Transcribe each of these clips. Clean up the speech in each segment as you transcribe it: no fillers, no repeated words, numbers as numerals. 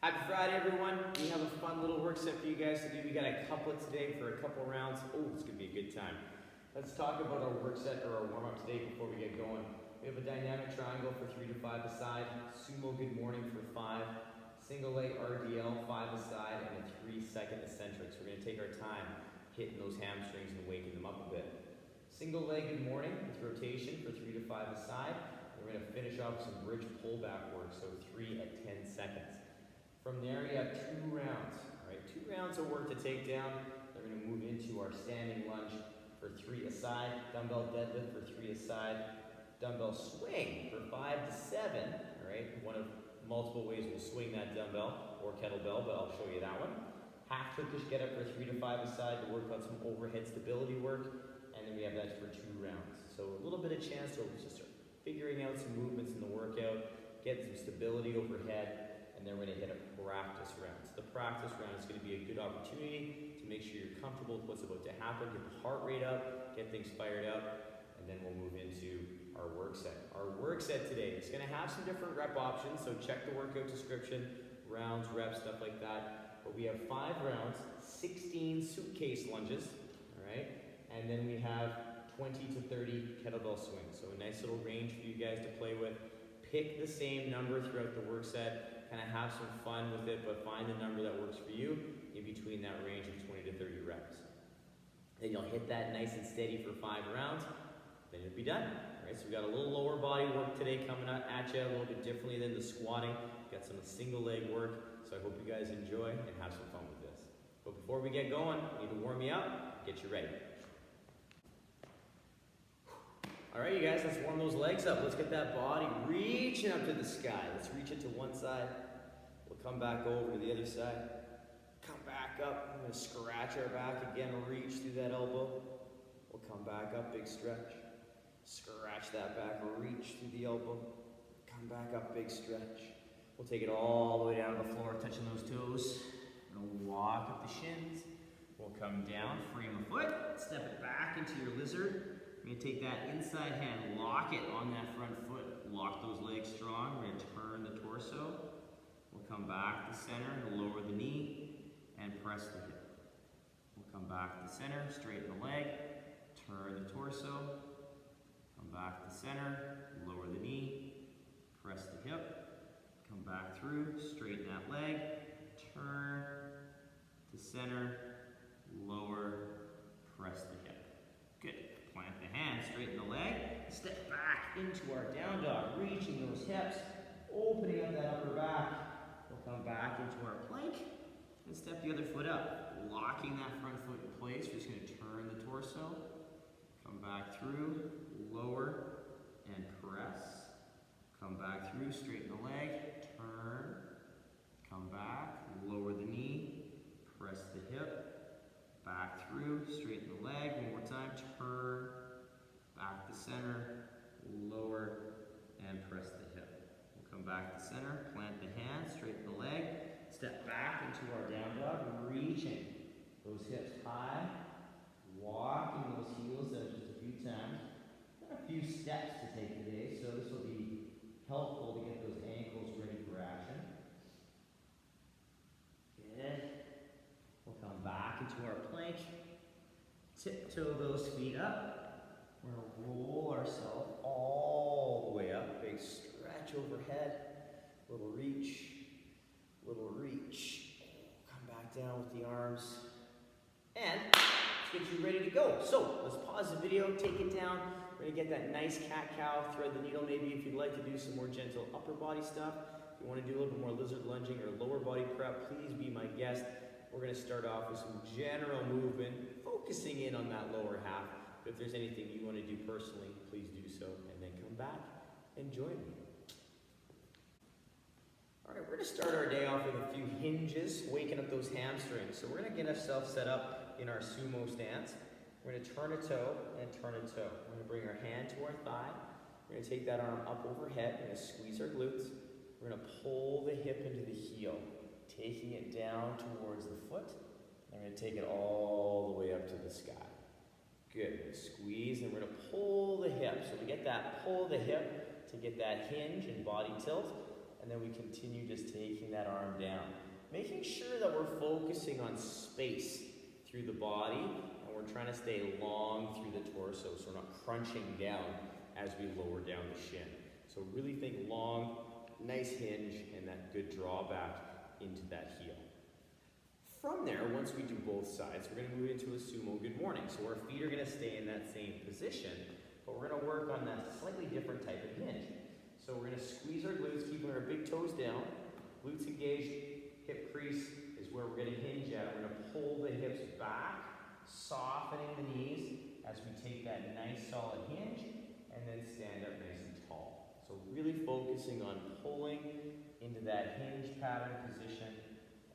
Happy Friday, everyone. We have a fun little work set for you guys to do. We got a couplet today for a couple rounds. Oh, it's going to be a good time. Let's talk about our work set or our warm-up today before we get going. We have a dynamic triangle for 3 to 5 aside, Sumo good morning for 5, single leg RDL 5 aside, and a 3-second eccentric. So we're going to take our time hitting those hamstrings and waking them up a bit. Single leg good morning with rotation for 3 to 5 aside. We're going to finish off with some bridge pullback work, so 3 at 10 seconds. From there, you have 2 rounds. All right, 2 rounds of work to take down. Then we're going to move into our standing lunge for 3 aside, dumbbell deadlift for 3 aside, dumbbell swing for 5 to 7. All right, one of multiple ways we'll swing that dumbbell or kettlebell, but I'll show you that one. Half Turkish get up for 3 to 5 aside to work on some overhead stability work, and then we have that for 2 rounds. So a little bit of chance to just start figuring out some movements in the workout, get some stability overhead. And then we're going to hit a practice round. So the practice round is going to be a good opportunity to make sure you're comfortable with what's about to happen, get the heart rate up, get things fired up, and then we'll move into our work set. Our work set today is going to have some different rep options, so check the workout description, rounds, reps, stuff like that. But we have 5 rounds, 16 suitcase lunges, all right? And then we have 20 to 30 kettlebell swings. So a nice little range for you guys to play with. Pick the same number throughout the work set. Kind of have some fun with it, but find the number that works for you in between that range of 20 to 30 reps. Then you'll hit that nice and steady for 5 rounds, then you'll be done. All right, so we got a little lower body work today coming up at you a little bit differently than the squatting. Got some single leg work, so I hope you guys enjoy and have some fun with this. But before we get going, I need to warm you up, get you ready. All right, you guys, let's warm those legs up. Let's get that body reaching up to the sky. Let's reach it to one side. We'll come back over to the other side. Come back up. I'm going to scratch our back again, reach through that elbow. We'll come back up, big stretch. Scratch that back, reach through the elbow. Come back up, big stretch. We'll take it all the way down to the floor, touching those toes. We'll walk up the shins. We'll come down, frame a foot, step it back into your lizard. We're going to take that inside hand, lock it on that front foot, lock those legs strong. We're going to turn the torso. We'll come back to center, lower the knee, and press the hip. We'll come back to center, straighten the leg, turn the torso, come back to center, lower the knee, press the hip, come back through, straighten that leg, turn to center, lower, press the hip. Good. Plant the hand, straighten the leg, step back into our down dog, reaching those hips, opening up that upper back. We'll come back into our plank and step the other foot up, locking that front foot in place. We're just going to turn the torso, come back through, lower, and press. Come back through, straighten the leg, turn, come back, lower the knee, press the hip. Back through, straighten the leg, one more time, turn, back to center, lower, and press the hip. We'll come back to center, plant the hand, straighten the leg, step back into our down dog, reaching those hips high, walking those heels out just a few times. Got a few steps to take today, so this will be helpful to get those ankles ready for action. Good. We'll come back into our plank, tiptoe those feet up. We're going to roll ourselves all the way up. Big stretch overhead, little reach, little reach. Come back down with the arms. And let's get you ready to go. So let's pause the video, take it down. We're going to get that nice cat-cow, thread the needle maybe if you'd like to do some more gentle upper body stuff. If you want to do a little bit more lizard lunging or lower body prep, please be my guest. We're going to start off with some general movement, focusing in on that lower half. But if there's anything you want to do personally, please do so, and then come back and join me. All right, we're going to start our day off with a few hinges, waking up those hamstrings. So we're going to get ourselves set up in our sumo stance. We're going to turn a toe and turn a toe. We're going to bring our hand to our thigh. We're going to take that arm up overhead. We're going to squeeze our glutes. We're going to pull the hip into the heel, taking it down towards the foot. I'm going to take it all the way up to the sky. Good. Squeeze, and we're going to pull the hip. So we get that pull the hip to get that hinge and body tilt. and then we continue just taking that arm down. Making sure that we're focusing on space through the body, and we're trying to stay long through the torso, so we're not crunching down as we lower down the shin. So really think long, nice hinge, and that good drawback into that heel. From there, once we do both sides, we're going to move into a sumo good morning. So our feet are going to stay in that same position, but we're going to work on that slightly different type of hinge. So we're going to squeeze our glutes, keeping our big toes down, glutes engaged. Hip crease is where we're going to hinge at. We're going to pull the hips back, softening the knees as we take that nice solid hinge and then stand up nice and tall. So really focusing on pulling into that hinge pattern position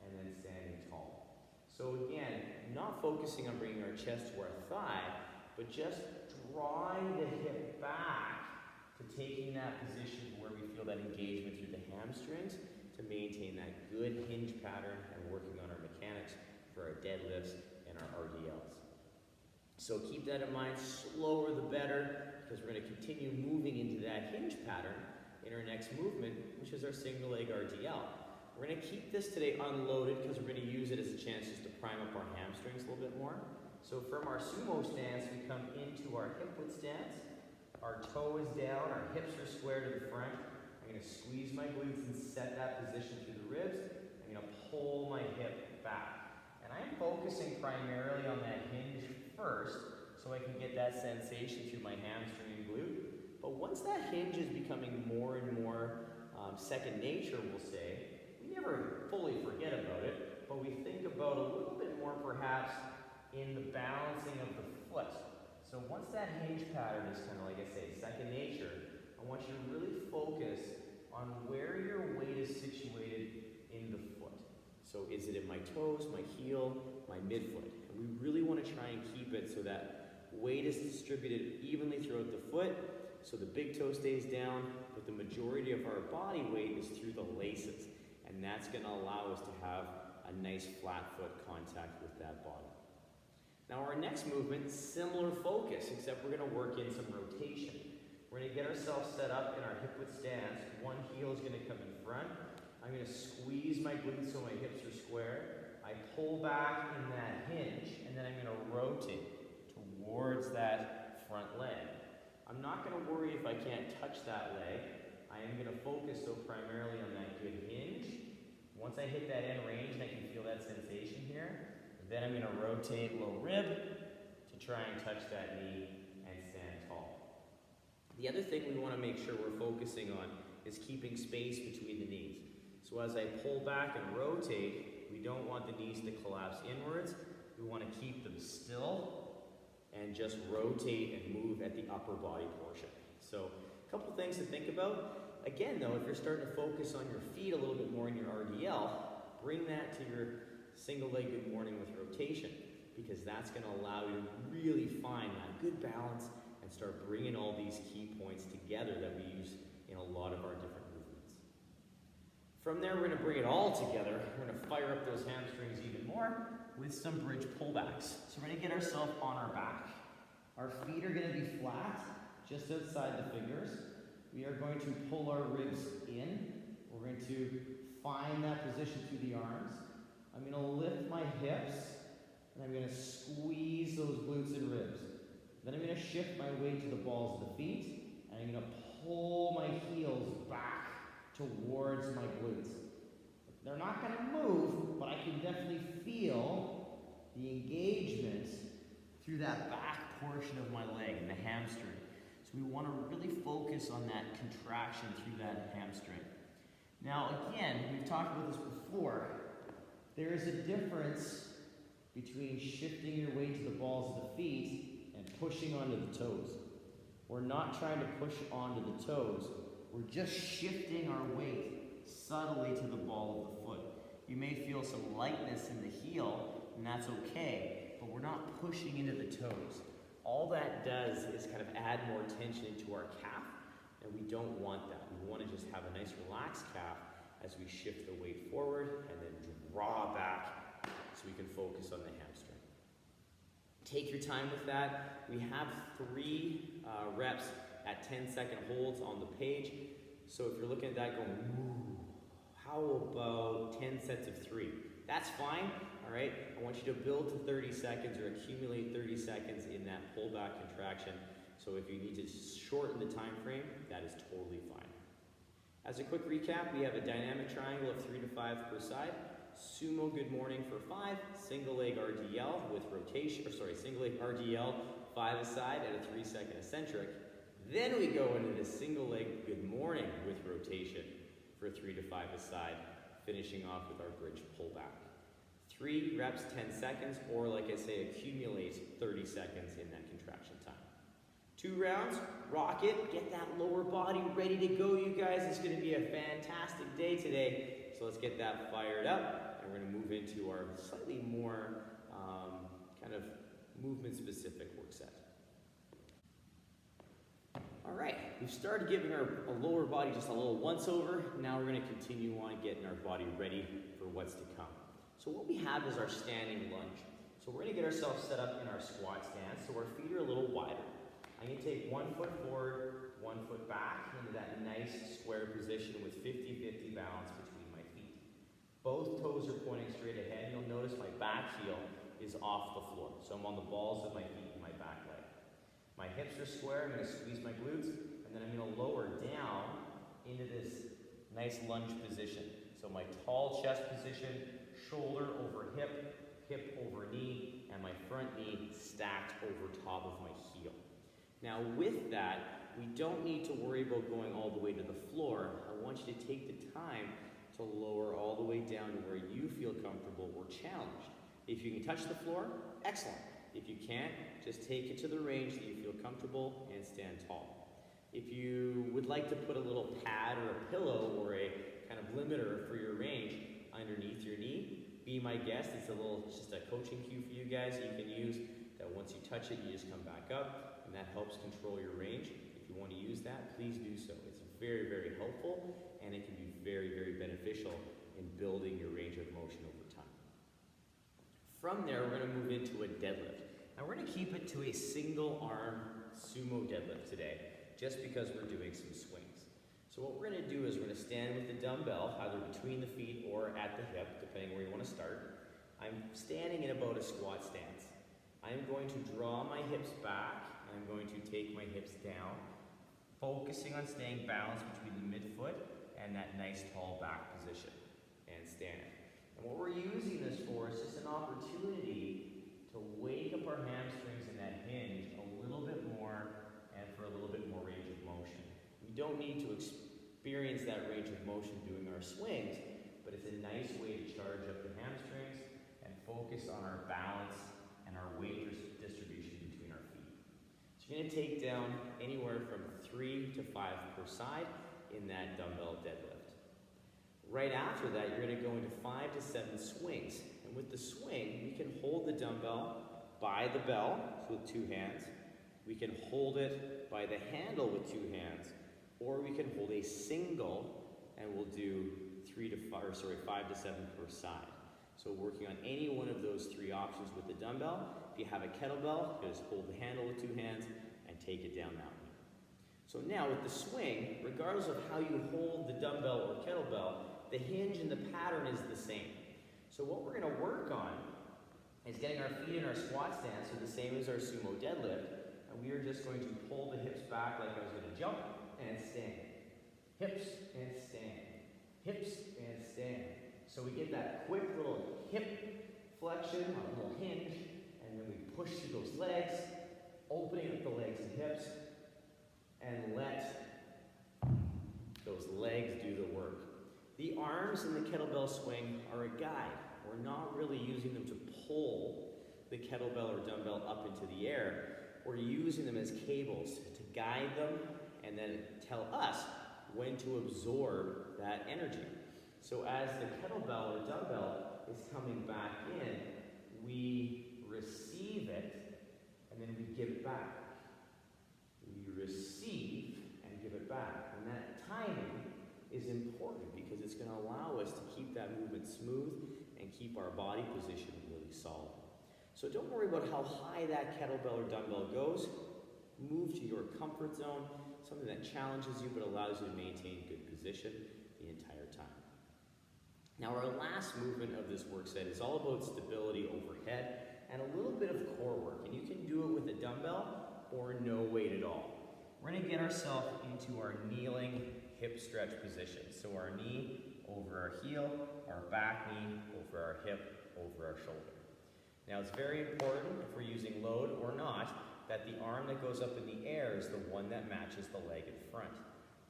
and then standing tall. So again, not focusing on bringing our chest to our thigh, but just drawing the hip back to taking that position where we feel that engagement through the hamstrings to maintain that good hinge pattern and working on our mechanics for our deadlifts and our RDLs. So keep that in mind, slower the better, because we're going to continue moving into that hinge pattern in our next movement, which is our single leg RDL. We're going to keep this today unloaded because we're going to use it as a chance just to prime up our hamstrings a little bit more. So from our sumo stance, we come into our hip width stance. Our toe is down, our hips are square to the front. I'm going to squeeze my glutes and set that position through the ribs. I'm going to pull my hip back. And I'm focusing primarily on that hinge first so I can get that sensation through my hamstring and glute. But once that hinge is becoming more and more second nature, we'll say, we never fully forget about it, but we think about a little bit more perhaps in the balancing of the foot. So once that hinge pattern is kind of like I say, second nature, I want you to really focus on where your weight is situated in the foot. So is it in my toes, my heel, my midfoot? And we really want to try and keep it so that weight is distributed evenly throughout the foot, so the big toe stays down, but the majority of our body weight is through the laces. And that's going to allow us to have a nice flat foot contact with that body. Now our next movement, similar focus, except we're going to work in some rotation. We're going to get ourselves set up in our hip width stance. One heel is going to come in front. I'm going to squeeze my glutes so my hips are square. I pull back in that hinge, and then I'm going to rotate towards that front leg. I'm not going to worry if I can't touch that leg. I am going to focus so primarily on that good hinge. Once I hit that end range and I can feel that sensation here, then I'm going to rotate low rib to try and touch that knee and stand tall. The other thing we want to make sure we're focusing on is keeping space between the knees. So as I pull back and rotate, we don't want the knees to collapse inwards. We want to keep them still and just rotate and move at the upper body portion. So a couple things to think about. Again though, if you're starting to focus on your feet a little bit more in your RDL, bring that to your single leg good morning with rotation, because that's going to allow you to really find that good balance and start bringing all these key points together that we use in a lot of our different movements. From there, we're going to bring it all together. We're going to fire up those hamstrings even more with some bridge pullbacks. So we're going to get ourselves on our back. Our feet are going to be flat, just outside the fingers. We are going to pull our ribs in. We're going to find that position through the arms. I'm going to lift my hips, and I'm going to squeeze those glutes and ribs. Then I'm going to shift my weight to the balls of the feet, and I'm going to pull my heels back towards my glutes. They're not going to move, but I can definitely feel the engagement through that back portion of my leg and the hamstring. So we want to really focus on that contraction through that hamstring. Now again, we've talked about this before. There is a difference between shifting your weight to the balls of the feet and pushing onto the toes. We're not trying to push onto the toes. We're just shifting our weight subtly to the ball of the foot. You may feel some lightness in the heel, and that's okay, but we're not pushing into the toes. All that does is kind of add more tension into our calf, and we don't want that. We want to just have a nice relaxed calf as we shift the weight forward and then draw back so we can focus on the hamstring. Take your time with that. We have 3 reps at 10-second holds on the page. So if you're looking at that going, ooh, how about 10 sets of 3? That's fine, all right? I want you to build to 30 seconds or accumulate 30 seconds in that pullback contraction. So if you need to shorten the time frame, that is totally fine. As a quick recap, we have a dynamic triangle of 3 to 5 per side, Sumo good morning for 5, single leg RDL with rotation, single leg RDL, 5 aside at a 3-second eccentric. Then we go into the single leg good morning with rotation for 3 to 5 aside, finishing off with our bridge pullback. 3 reps, 10 seconds, or like I say, accumulate 30 seconds in that contraction time. 2 rounds, rock it, get that lower body ready to go, you guys. It's gonna be a fantastic day today. So let's get that fired up, and we're gonna move into our slightly more kind of movement-specific work set. All right, we've started giving our lower body just a little once-over. Now we're gonna continue on getting our body ready for what's to come. So what we have is our standing lunge. So we're gonna get ourselves set up in our squat stance, so our feet are a little wider. I'm gonna take 1 foot forward, 1 foot back into that nice square position with 50-50 balance between my feet. Both toes are pointing straight ahead. You'll notice my back heel is off the floor. So I'm on the balls of my feet and my back leg. My hips are square. I'm gonna squeeze my glutes, and then I'm gonna lower down into this nice lunge position. So my tall chest position, shoulder over hip, hip over knee, and my front knee stacked over top of my heel. Now with that, we don't need to worry about going all the way to the floor. I want you to take the time to lower all the way down to where you feel comfortable or challenged. If you can touch the floor, excellent. If you can't, just take it to the range that you feel comfortable and stand tall. If you would like to put a little pad or a pillow or a kind of limiter for your range underneath your knee, be my guest. It's just a coaching cue for you guys that you can use, that once you touch it, you just come back up, and that helps control your range. If you want to use that, please do so. It's very, very helpful, and it can be very, very beneficial in building your range of motion over time. From there, we're going to move into a deadlift. Now we're going to keep it to a single arm sumo deadlift today, just because we're doing some swings. So what we're going to do is we're going to stand with the dumbbell, either between the feet or at the hip, depending where you want to start. I'm standing in about a squat stance. I'm going to draw my hips back, and I'm going to take my hips down, focusing on staying balanced between the midfoot and that nice tall back position, and stand. And what we're using this for is just an opportunity to wake up our hamstrings in that hinge a little bit more and for a little bit more range of motion. We don't need to experience that range of motion doing our swings, but it's a nice way to charge up the hamstrings and focus on our balance and our weight distribution between our feet. So you're going to take down anywhere from 3 to 5 per side in that dumbbell deadlift. Right after that, you're going to go into 5 to 7 swings. And with the swing, we can hold the dumbbell by the bell with 2 hands. We can hold it by the handle with 2 hands, or we can hold a single, and we'll do 5 to 7 per side. So working on any one of those 3 options with the dumbbell. If you have a kettlebell, you just hold the handle with 2 hands and take it down that way. So now with the swing, regardless of how you hold the dumbbell or kettlebell, the hinge and the pattern is the same. So what we're going to work on is getting our feet in our squat stance, so the same as our sumo deadlift, and we are just going to pull the hips back like I was going to jump and stand. Hips and stand. Hips and stand. So we get that quick little hip flexion on a little hinge, and then we push through those legs, opening up the legs and hips, and let those legs do the work. The arms in the kettlebell swing are a guide. We're not really using them to pull the kettlebell or dumbbell up into the air. We're using them as cables to guide them and then tell us when to absorb that energy. So as the kettlebell or dumbbell is coming back in, we receive it and then we give it back. We receive and give it back. And that timing is important because it's going to allow us to keep that movement smooth and keep our body position really solid. So don't worry about how high that kettlebell or dumbbell goes. Move to your comfort zone, something that challenges you but allows you to maintain good position the entire time. Now our last movement of this work set is all about stability overhead and a little bit of core work. And you can do it with a dumbbell or no weight at all. We're gonna get ourselves into our kneeling hip stretch position. So our knee over our heel, our back knee over our hip, over our shoulder. Now it's very important, if we're using load or not, that the arm that goes up in the air is the one that matches the leg in front.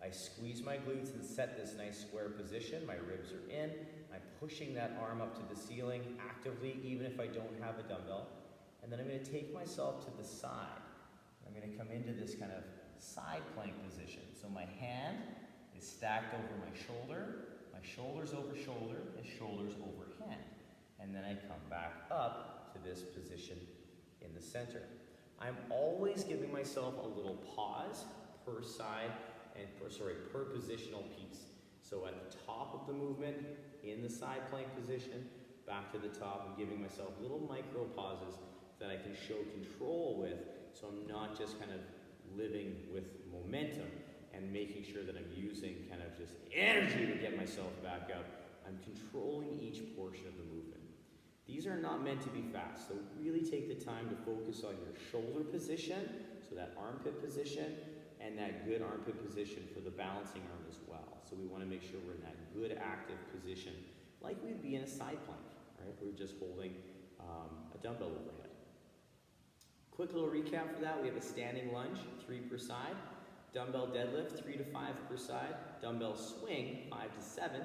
I squeeze my glutes and set this nice square position. My ribs are in. I'm pushing that arm up to the ceiling actively, even if I don't have a dumbbell. And then I'm going to take myself to the side. I'm going to come into this kind of side plank position. So my hand is stacked over my shoulders over shoulder, and shoulders over hand. And then I come back up to this position in the center. I'm always giving myself a little pause per side and per positional piece. So at the top of the movement, in the side plank position, back to the top, I'm giving myself little micro pauses that I can show control with, so I'm not just kind of living with momentum and making sure that I'm using kind of just energy to get myself back up. I'm controlling each portion of the movement. These are not meant to be fast, so really take the time to focus on your shoulder position, so that armpit position, and that good armpit position for the balancing arm as well. So we want to make sure we're in that good active position, like we'd be in a side plank, right? We're just holding a dumbbell overhead. Quick little recap for that. We have a standing lunge, 3 per side. Dumbbell deadlift, 3 to 5 per side. Dumbbell swing, 5 to 7.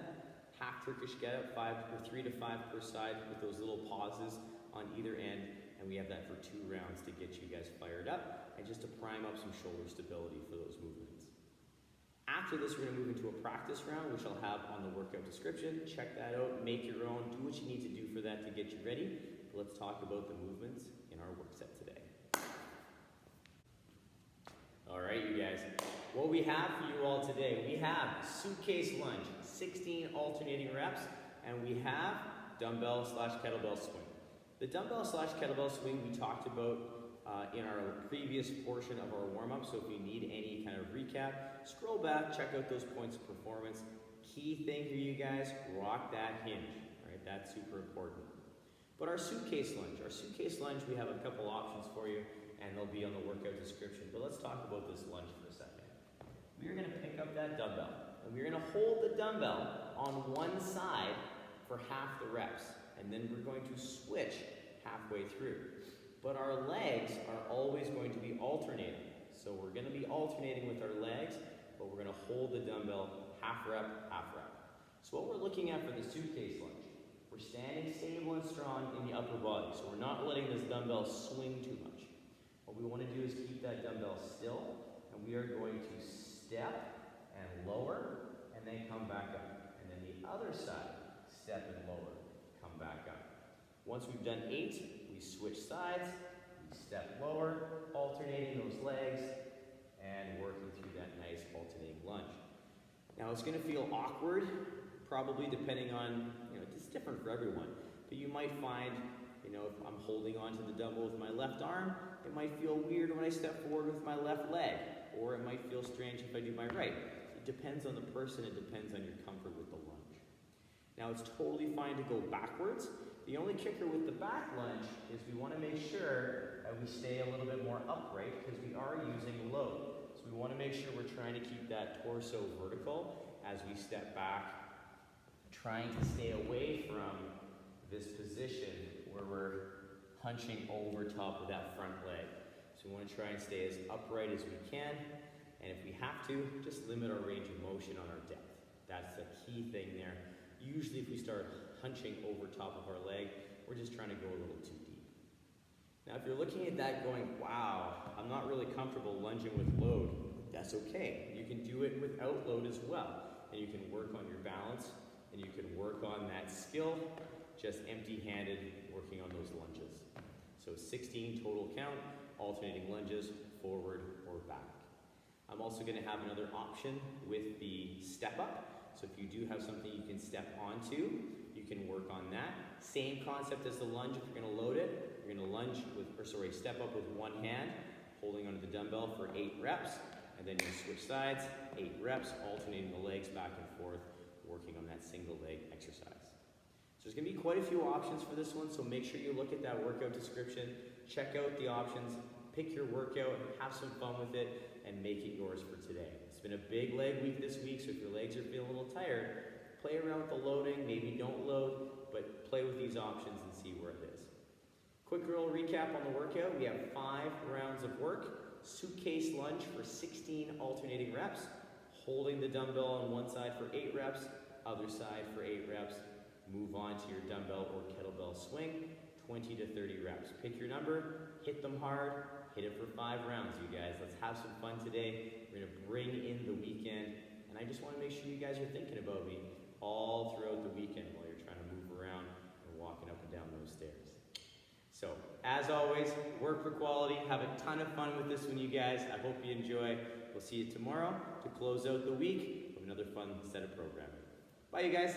Half Turkish get up, 3 to 5 per side with those little pauses on either end. And we have that for 2 rounds to get you guys fired up and just to prime up some shoulder stability for those movements. After this, we're going to move into a practice round, which I'll have on the workout description. Check that out, make your own, do what you need to do for that to get you ready. But let's talk about the movements in our work set today. All right, you guys, what we have for you all today, we have Suitcase Lunge, 16 alternating reps, and we have dumbbell / kettlebell swing. The dumbbell / kettlebell swing we talked about in our previous portion of our warm-up, so if you need any kind of recap, scroll back, check out those points of performance. Key thing here, you guys, rock that hinge, right? That's super important. But our Suitcase Lunge, we have a couple options for you, and they'll be on the workout description. But let's talk about this lunge for a second. We're going to pick up that dumbbell, and we're going to hold the dumbbell on one side for half the reps, and then we're going to switch halfway through. But our legs are always going to be alternating. So we're going to be alternating with our legs, but we're going to hold the dumbbell half rep, half rep. So what we're looking at for the Suitcase Lunge, we're standing stable and strong in the upper body. So we're not letting this dumbbell swing too much. What we want to do is keep that dumbbell still, and we are going to step and lower, and then come back up. And then the other side, step and lower, come back up. Once we've done 8, we switch sides, we step lower, alternating those legs, and working through that nice alternating lunge. Now it's going to feel awkward, probably depending on, it's different for everyone, but you might find, if I'm holding onto the dumbbell with my left arm, it might feel weird when I step forward with my left leg, or it might feel strange if I do my right. It depends on the person, it depends on your comfort with the lunge. Now it's totally fine to go backwards. The only kicker with the back lunge is we want to make sure that we stay a little bit more upright because we are using load. So we want to make sure we're trying to keep that torso vertical as we step back, trying to stay away from this position where we're hunching over top of that front leg. So we want to try and stay as upright as we can, and if we have to, just limit our range of motion on our depth. That's the key thing there. Usually if we start hunching over top of our leg, we're just trying to go a little too deep. Now if you're looking at that going, wow, I'm not really comfortable lunging with load, that's okay. You can do it without load as well, and you can work on your balance, and you can work on that skill, just empty-handed, working on those lunges. So 16 total count, alternating lunges, forward or back. I'm also going to have another option with the step up. So if you do have something you can step onto, you can work on that. Same concept as the lunge. If you're going to load it, you're going to step up with one hand, holding onto the dumbbell for 8 reps, and then you switch sides, 8 reps, alternating the legs back and forth, working on that single leg exercise. There's gonna be quite a few options for this one, so make sure you look at that workout description, check out the options, pick your workout, have some fun with it, and make it yours for today. It's been a big leg week this week, so if your legs are feeling a little tired, play around with the loading, maybe don't load, but play with these options and see where it is. Quick little recap on the workout. We have 5 rounds of work. Suitcase lunge for 16 alternating reps. Holding the dumbbell on one side for 8 reps, other side for 8 reps. Move on to your dumbbell or kettlebell swing, 20 to 30 reps. Pick your number, hit them hard, hit it for 5 rounds, you guys. Let's have some fun today. We're gonna bring in the weekend, and I just wanna make sure you guys are thinking about me all throughout the weekend while you're trying to move around and walking up and down those stairs. So, as always, work for quality. Have a ton of fun with this one, you guys. I hope you enjoy. We'll see you tomorrow to close out the week with another fun set of programming. Bye, you guys.